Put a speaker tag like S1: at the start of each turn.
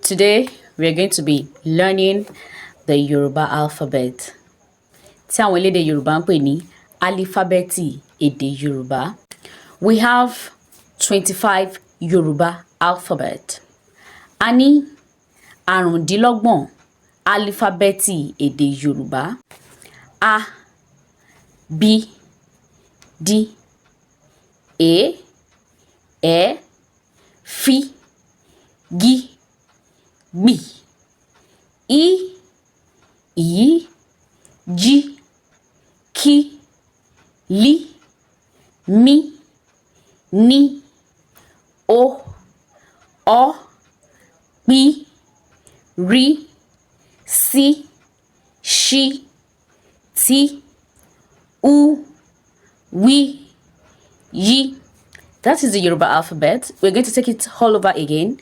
S1: Today, we are going to be learning the Yorùbá alphabet. Tí àwọn elédè Yorùbá ń pè ní Álífábétì èdè Yorùbá. We have 25 Yorùbá alphabet. A ní àrùndínlọ́gbọ̀n álífábẹ́ẹ̀tì èdè Yorùbá. A, B, D, E, Ẹ, F, G, B, I, J, K, L, M, N, O, P, R, S, Š, T, U, W, Y. That is the Yoruba alphabet. We're going to take it all over again.